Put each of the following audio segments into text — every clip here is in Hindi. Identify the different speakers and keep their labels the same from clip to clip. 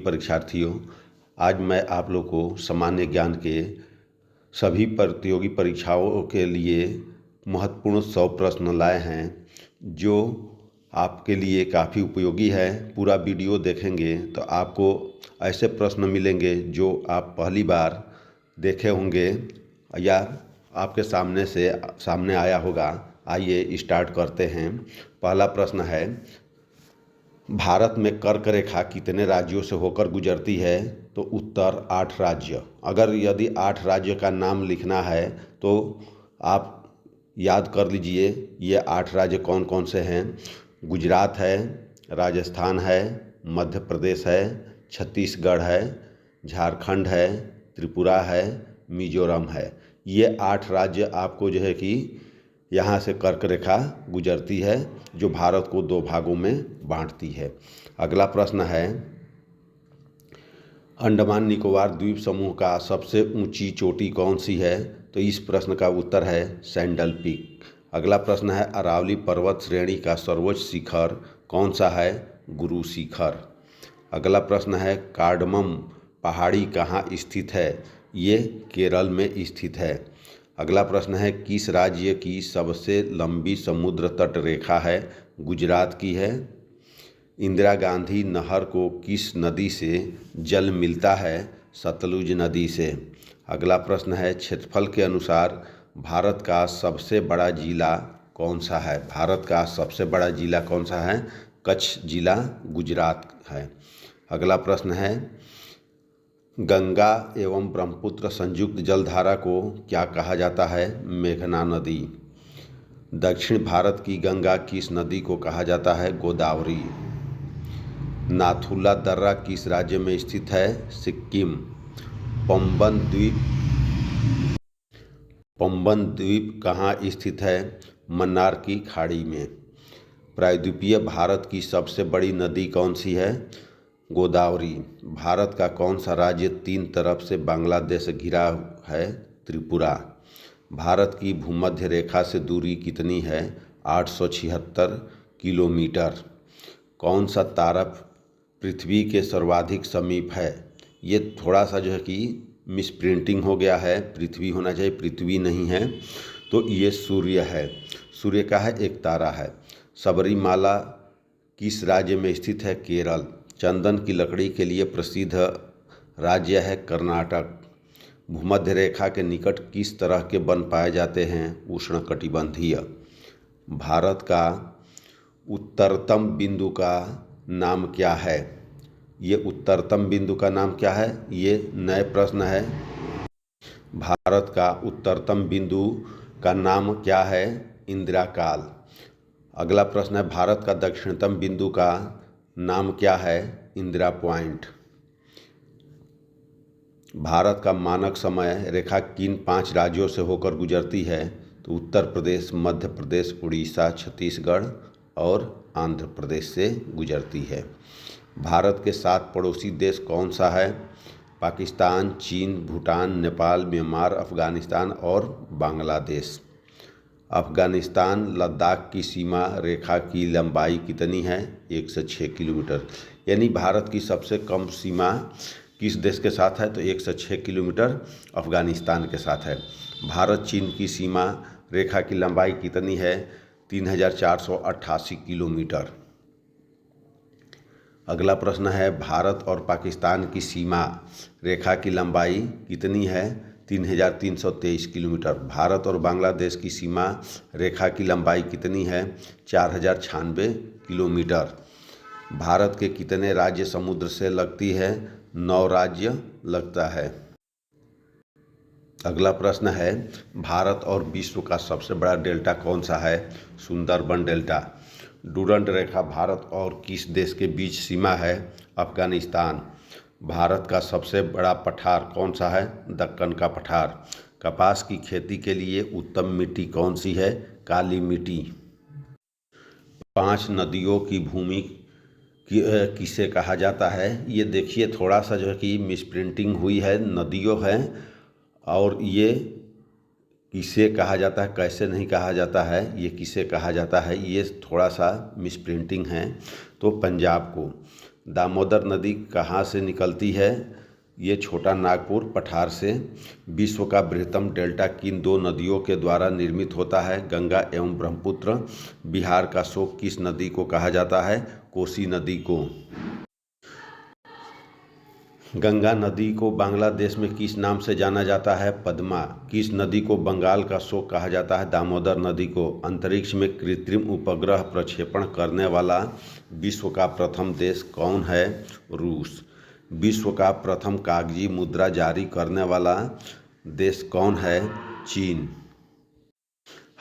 Speaker 1: परीक्षार्थियों, आज मैं आप लोग को सामान्य ज्ञान के सभी प्रतियोगी परीक्षाओं के लिए महत्वपूर्ण 100 प्रश्न लाए हैं जो आपके लिए काफ़ी उपयोगी है। पूरा वीडियो देखेंगे तो आपको ऐसे प्रश्न मिलेंगे जो आप पहली बार देखे होंगे या आपके सामने आया होगा। आइए स्टार्ट करते हैं। पहला प्रश्न है, भारत में कर्क रेखा कितने राज्यों से होकर गुजरती है? तो उत्तर 8 राज्य। अगर यदि 8 राज्य का नाम लिखना है तो आप याद कर लीजिए ये 8 राज्य कौन कौन से हैं। गुजरात है, राजस्थान है, मध्य प्रदेश है, छत्तीसगढ़ है, झारखंड है, त्रिपुरा है, मिजोरम है। ये 8 राज्य आपको जो है कि यहाँ से कर्क रेखा गुजरती है जो भारत को 2 भागों में बांटती है। अगला प्रश्न है, अंडमान निकोबार द्वीप समूह का सबसे ऊंची चोटी कौन सी है? तो इस प्रश्न का उत्तर है सैंडल पीक। अगला प्रश्न है, अरावली पर्वत श्रेणी का सर्वोच्च शिखर कौन सा है? गुरु शिखर। अगला प्रश्न है, कार्डमम पहाड़ी कहाँ स्थित है? ये केरल में स्थित है। अगला प्रश्न है, किस राज्य की सबसे लंबी समुद्र तट रेखा है? गुजरात की है। इंदिरा गांधी नहर को किस नदी से जल मिलता है? सतलुज नदी से। अगला प्रश्न है, क्षेत्रफल के अनुसार भारत का सबसे बड़ा जिला कौन सा है? भारत का सबसे बड़ा जिला कौन सा है? कच्छ जिला गुजरात है। अगला प्रश्न है, गंगा एवं ब्रह्मपुत्र संयुक्त जलधारा को क्या कहा जाता है? मेघना नदी। दक्षिण भारत की गंगा किस नदी को कहा जाता है? गोदावरी। नाथुला दर्रा किस राज्य में स्थित है? सिक्किम। पंबन द्वीप कहाँ स्थित है? मन्नार की खाड़ी में। प्रायद्वीपीय भारत की सबसे बड़ी नदी कौन सी है? गोदावरी। भारत का कौन सा राज्य 3 तरफ से बांग्लादेश से घिरा है? त्रिपुरा। भारत की भूमध्य रेखा से दूरी कितनी है? 876 किलोमीटर। कौन सा तारा पृथ्वी के सर्वाधिक समीप है? ये थोड़ा सा जो है कि मिसप्रिंटिंग हो गया है, पृथ्वी होना चाहिए, पृथ्वी नहीं है। तो ये सूर्य है। सूर्य का है एक तारा है। सबरीमाला किस राज्य में स्थित है? केरल। चंदन की लकड़ी के लिए प्रसिद्ध राज्य है कर्नाटक। भूमध्य रेखा के निकट किस तरह के वन पाए जाते हैं? उष्णकटिबंधीय। भारत का उत्तरतम बिंदु का नाम क्या है? ये उत्तरतम बिंदु का नाम क्या है? ये नए प्रश्न है। भारत का उत्तरतम बिंदु का नाम क्या है? इंदिरा काल। अगला प्रश्न है, भारत का दक्षिणतम बिंदु का नाम क्या है? इंदिरा पॉइंट। भारत का मानक समय रेखा किन 5 राज्यों से होकर गुजरती है? तो उत्तर प्रदेश, मध्य प्रदेश, उड़ीसा, छत्तीसगढ़ और आंध्र प्रदेश से गुजरती है। भारत के 7 पड़ोसी देश कौन सा है? पाकिस्तान, चीन, भूटान, नेपाल, म्यांमार, अफगानिस्तान और बांग्लादेश। अफगानिस्तान लद्दाख की सीमा रेखा की लंबाई कितनी है? 106 किलोमीटर। यानी भारत की सबसे कम सीमा किस देश के साथ है? तो 106 किलोमीटर अफगानिस्तान के साथ है। भारत चीन की सीमा रेखा की लंबाई कितनी है? 3488 किलोमीटर। अगला प्रश्न है, भारत और पाकिस्तान की सीमा रेखा की लंबाई कितनी है? 3323 किलोमीटर। भारत और बांग्लादेश की सीमा रेखा की लंबाई कितनी है? 4096 किलोमीटर। भारत के कितने राज्य समुद्र से लगती है? 9 राज्य लगता है। अगला प्रश्न है, भारत और विश्व का सबसे बड़ा डेल्टा कौन सा है? सुंदरबन डेल्टा। डूरंड रेखा भारत और किस देश के बीच सीमा है? अफगानिस्तान। भारत का सबसे बड़ा पठार कौन सा है? दक्कन का पठार। कपास की खेती के लिए उत्तम मिट्टी कौन सी है? काली मिट्टी। 5 नदियों की भूमि किसे कहा जाता है? ये देखिए थोड़ा सा जो है कि मिसप्रिंटिंग हुई है, नदियों है और ये किसे कहा जाता है, कैसे नहीं कहा जाता है, ये किसे कहा जाता है, ये थोड़ा सा मिसप्रिंटिंग है। तो पंजाब को। दामोदर नदी कहाँ से निकलती है? ये छोटा नागपुर पठार से। विश्व का बृहत्तम डेल्टा किन दो नदियों के द्वारा निर्मित होता है? गंगा एवं ब्रह्मपुत्र। बिहार का शोक किस नदी को कहा जाता है? कोसी नदी को। गंगा नदी को बांग्लादेश में किस नाम से जाना जाता है? पद्मा। किस नदी को बंगाल का शोक कहा जाता है? दामोदर नदी को। अंतरिक्ष में कृत्रिम उपग्रह प्रक्षेपण करने वाला विश्व का प्रथम देश कौन है? रूस। विश्व का प्रथम कागजी मुद्रा जारी करने वाला देश कौन है? चीन।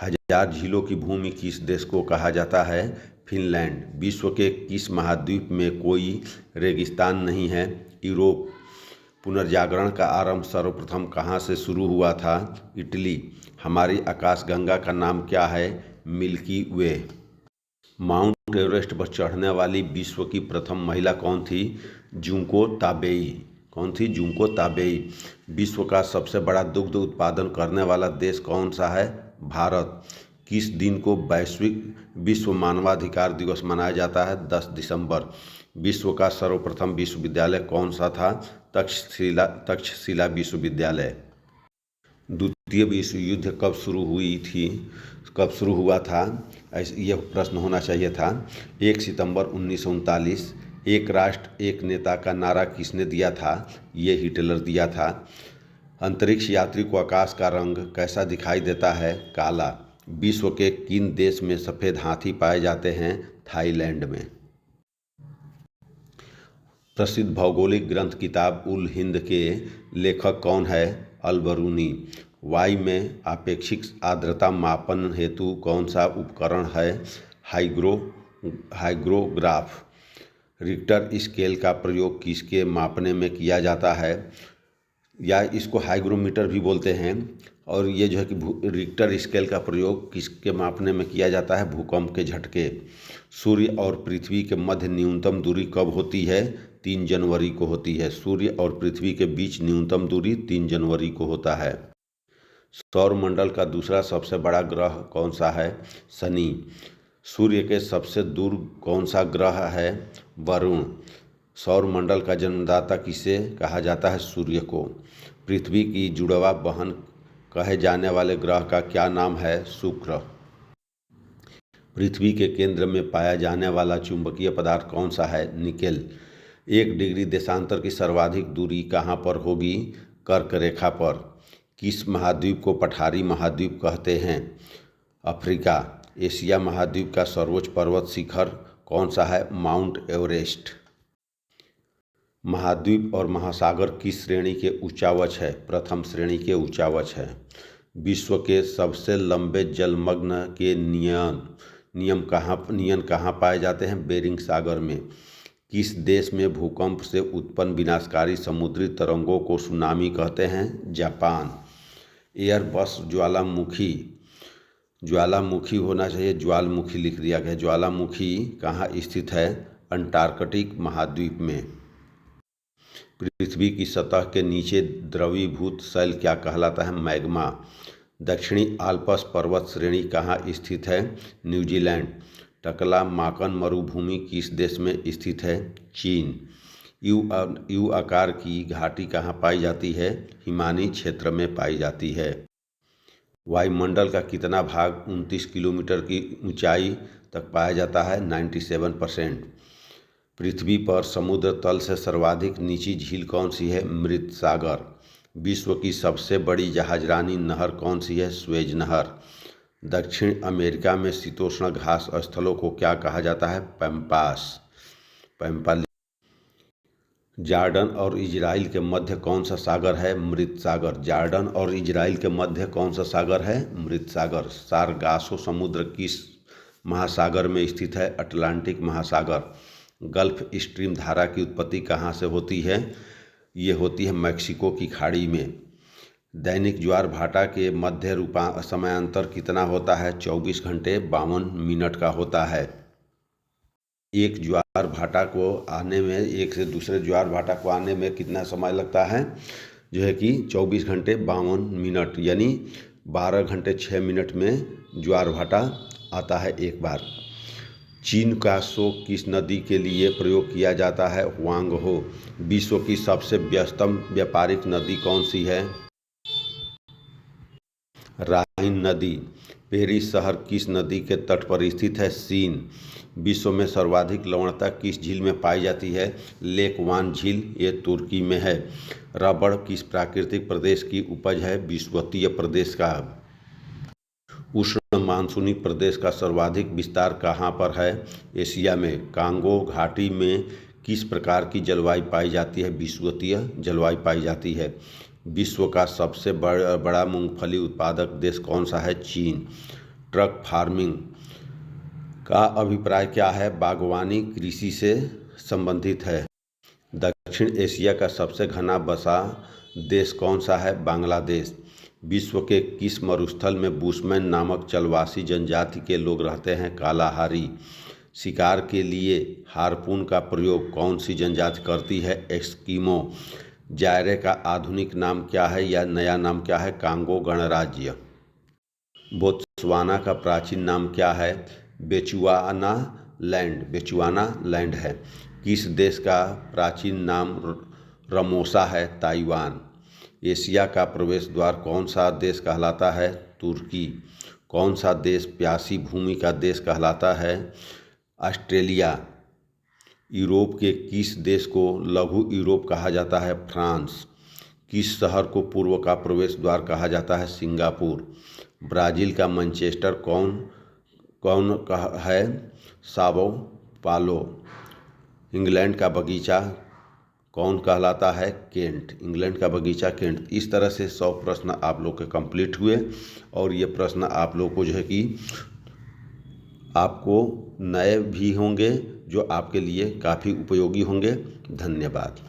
Speaker 1: हजार झीलों की भूमि किस देश को कहा जाता है? फिनलैंड। विश्व के किस महाद्वीप में कोई रेगिस्तान नहीं है? यूरोप। पुनर्जागरण का आरंभ सर्वप्रथम कहाँ से शुरू हुआ था? इटली। हमारी आकाशगंगा का नाम क्या है? मिल्की वे। माउंट एवरेस्ट पर चढ़ने वाली विश्व की प्रथम महिला कौन थी? Junko Tabei. कौन थी? Junko Tabei. विश्व का सबसे बड़ा दुग्ध उत्पादन करने वाला देश कौन सा है? भारत। किस दिन को वैश्विक विश्व मानवाधिकार दिवस मनाया जाता है? 10 दिसंबर। विश्व का सर्वप्रथम विश्वविद्यालय कौन सा था? तक्षशिला विश्वविद्यालय। द्वितीय विश्व युद्ध कब शुरू हुई थी? कब शुरू हुआ था? यह प्रश्न होना चाहिए था। 1 सितंबर 1939। एक राष्ट्र एक नेता का नारा किसने दिया था? ये हिटलर दिया था। अंतरिक्ष यात्री को आकाश का रंग कैसा दिखाई देता है? काला। विश्व के किन देश में सफ़ेद हाथी पाए जाते हैं? थाईलैंड में। प्रसिद्ध भौगोलिक ग्रंथ किताब उल हिंद के लेखक कौन है? अल-बरूनी। वायु में आपेक्षिक आर्द्रता मापन हेतु कौन सा उपकरण है? हाइग्रोग्राफ। रिक्टर स्केल का प्रयोग किसके मापने में किया जाता है? या इसको हाइग्रोमीटर भी बोलते हैं। और ये जो है कि रिक्टर स्केल का प्रयोग किसके मापने में किया जाता है? भूकंप के झटके। सूर्य और पृथ्वी के मध्य न्यूनतम दूरी कब होती है? 3 जनवरी को होती है। सूर्य और पृथ्वी के बीच न्यूनतम दूरी 3 जनवरी को होता है। सौरमंडल का दूसरा सबसे बड़ा ग्रह कौन सा है? शनि। सूर्य के सबसे दूर कौन सा ग्रह है? वरुण। सौरमंडल का जन्मदाता किसे कहा जाता है? सूर्य को। पृथ्वी की जुड़वा बहन कहे जाने वाले ग्रह का क्या नाम है? शुक्र। पृथ्वी के केंद्र में पाया जाने वाला चुंबकीय पदार्थ कौन सा है? निकेल। 1 डिग्री देशांतर की सर्वाधिक दूरी कहाँ पर होगी? कर्क रेखा पर। किस महाद्वीप को पठारी महाद्वीप कहते हैं? अफ्रीका। एशिया महाद्वीप का सर्वोच्च पर्वत शिखर कौन सा है? Mount Everest. महाद्वीप और महासागर किस श्रेणी के उच्चावच है? प्रथम श्रेणी के उच्चावच है। विश्व के सबसे लंबे जलमग्न के नियन कहाँ पाए जाते हैं? बेरिंग सागर में। किस देश में भूकंप से उत्पन्न विनाशकारी समुद्री तरंगों को सुनामी कहते हैं? जापान। एयरबस ज्वालामुखी होना चाहिए, ज्वालमुखी लिख दिया गया। ज्वालामुखी कहाँ स्थित है? अंटार्कटिक महाद्वीप में। पृथ्वी की सतह के नीचे द्रवीभूत शैल क्या कहलाता है? मैग्मा। दक्षिणी आल्प्स पर्वत श्रेणी कहाँ स्थित है? न्यूजीलैंड। टकला माकन मरुभूमि किस देश में स्थित है? चीन। यू आकार की घाटी कहाँ पाई जाती है? हिमानी क्षेत्र में पाई जाती है। वायुमंडल का कितना भाग 29 किलोमीटर की ऊंचाई तक पाया जाता है? 97%। पृथ्वी पर समुद्र तल से सर्वाधिक नीची झील कौन सी है? मृत सागर। विश्व की सबसे बड़ी जहाजरानी नहर कौन सी है? स्वेज नहर। दक्षिण अमेरिका में शीतोष्ण घास स्थलों को क्या कहा जाता है? पैम्पा। जॉर्डन और इजराइल के मध्य कौन सा सागर है? मृत सागर। जॉर्डन और इजराइल के मध्य कौन सा सागर है? मृत सागर। सारगासो समुद्र किस महासागर में स्थित है? अटलांटिक महासागर। गल्फ स्ट्रीम धारा की उत्पत्ति कहाँ से होती है? ये होती है मैक्सिको की खाड़ी में। दैनिक ज्वार भाटा के मध्य समयांतर कितना होता है? 24 घंटे 52 मिनट का होता है। एक ज्वार भाटा को आने में, एक से दूसरे ज्वार भाटा को आने में कितना समय लगता है? जो है कि 24 घंटे 52 मिनट, यानी 12 घंटे 6 मिनट में ज्वार भाटा आता है एक बार। चीन का शो किस नदी के लिए प्रयोग किया जाता है? हुआंगहो। विश्व की सबसे व्यस्तम व्यापारिक नदी कौन सी है? राइन नदी। पेरिस शहर किस नदी के तट पर स्थित है? सीन। विश्व में सर्वाधिक लवणता किस झील में पाई जाती है? लेक वान झील, ये तुर्की में है। रबड़ किस प्राकृतिक प्रदेश की उपज है? विषुवतीय प्रदेश का। उष्ण मानसूनी प्रदेश का सर्वाधिक विस्तार कहाँ पर है? एशिया में। कांगो घाटी में किस प्रकार की जलवायु पाई जाती है? विषुवतीय जलवायु पाई जाती है। विश्व का सबसे बड़ा मूंगफली उत्पादक देश कौन सा है? चीन। ट्रक फार्मिंग का अभिप्राय क्या है? बागवानी कृषि से संबंधित है। दक्षिण एशिया का सबसे घना बसा देश कौन सा है? बांग्लादेश। विश्व के किस मरुस्थल में बुशमैन नामक जलवासी जनजाति के लोग रहते हैं? कालाहारी। शिकार के लिए हार्पून का प्रयोग कौन सी जनजाति करती है? एस्किमो। जायरे का आधुनिक नाम क्या है या नया नाम क्या है? कांगो गणराज्य। बोत्सवाना का प्राचीन नाम क्या है? बेचुआना लैंड है। किस देश का प्राचीन नाम रमोसा है? ताइवान। एशिया का प्रवेश द्वार कौन सा देश कहलाता है? तुर्की। कौन सा देश प्यासी भूमि का देश कहलाता है? ऑस्ट्रेलिया। यूरोप के किस देश को लघु यूरोप कहा जाता है? फ्रांस। किस शहर को पूर्व का प्रवेश द्वार कहा जाता है? सिंगापुर। ब्राज़ील का मैनचेस्टर कौन है? साओ पालो। इंग्लैंड का बगीचा कौन कहलाता है? केंट। इंग्लैंड का बगीचा केंट। इस तरह से 100 प्रश्न आप लोग के कंप्लीट हुए और ये प्रश्न आप लोग को जो है कि आपको नए भी होंगे जो आपके लिए काफ़ी उपयोगी होंगे। धन्यवाद।